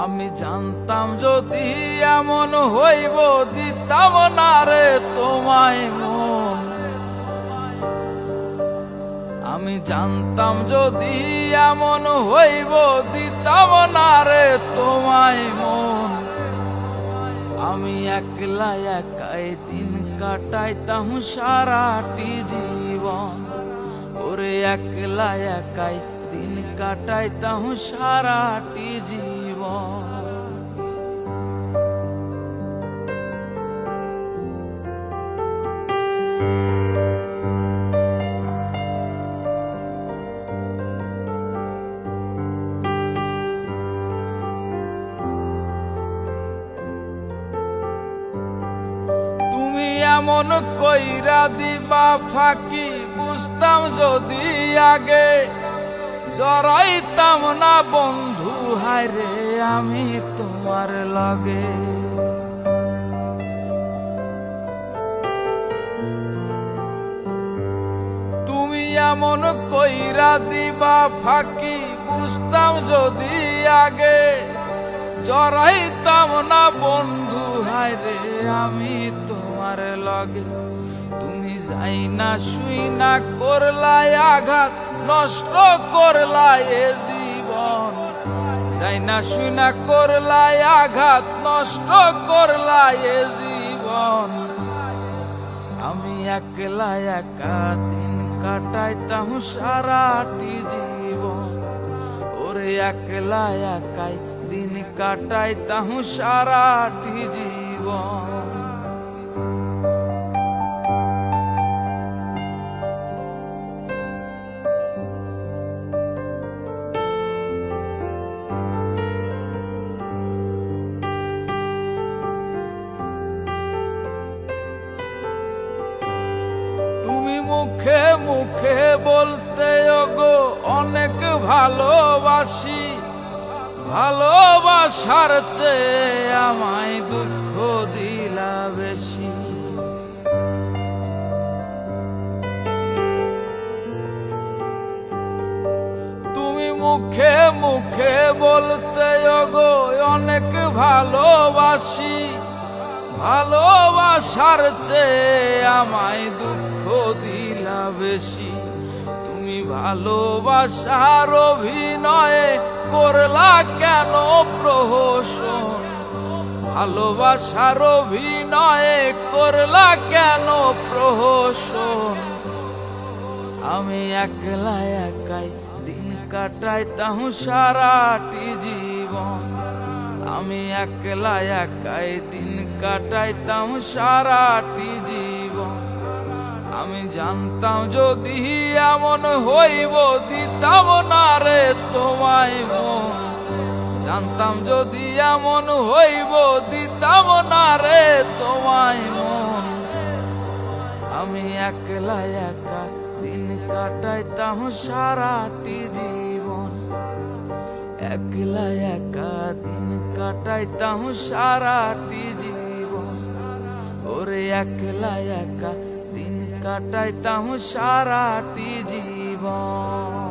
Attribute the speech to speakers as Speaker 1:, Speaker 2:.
Speaker 1: আমি জানতাম যদি এমন হইব দিতাম না রে তোমায় মন। আমি জানতাম যদি এমন হইব দিতাম না রে তোমায় মন। আমি একলা একাই দিন কাটাইতাম সারাটি জীবন। ওরে একলা একাই দিন কাটাইতাম সারাটি জীবন। তুমি এমন কইরা দিবা ফাঁকি, বুঝতাম যদি আগে জড়াইতাম না বন্ধু হায়রে আমি তোমার লাগে। তুমি এমন কইরা দিবা ফাঁকি, বুঝতাম যদি আগে জড়াইতাম না বন্ধু হায়রে আমি তোমার লাগে। তুমি যাই না শুই না করলাই আঘাত, নষ্ট করলাই এ জীবন। যাই না শুই না করলাই আঘাত, নষ্ট করলাই এ জীবন। আমি একলা একা দিন কাটাইতাম সারাটি জীবন। ওরে একলা একাই দিন কাটাইতাম সারাটি জীবন। তুমি মুখে মুখে বলতে ওগো অনেক ভালোবাসি, ভালোবাসার চেয়ে আমায় দুঃখ দিলা বেশি। তুমি মুখে মুখে বলতে ওগো অনেক ভালোবাসি, ভালোবাসার চেয়ে আমায় দুঃখ দিলা বেশি। তুমি ভালোবাসার অভিনয়ে করলা কেন প্রহসন, ভালোবাসার অভিনয়ে করলা কেন প্রহসন। আমি একলা একাই দিন কাটাইতাম সারাটি জীবন। আমি একলা একাই দিন কাটাইতাম সারাটি জীবন। আমি জানতাম যদি এমন হইব দিতাম না রে তোমায় মন। জানতাম যদি এমন হইব দিতাম না রে তোমায় মন। আমি একলা একা দিন কাটাইতাম সারাটি জীবন। একলা একা দিন কাটাইতাম সারাটি জীবন। ওরে একলা একা দিন কাটাইতাম সারাটি জীবন।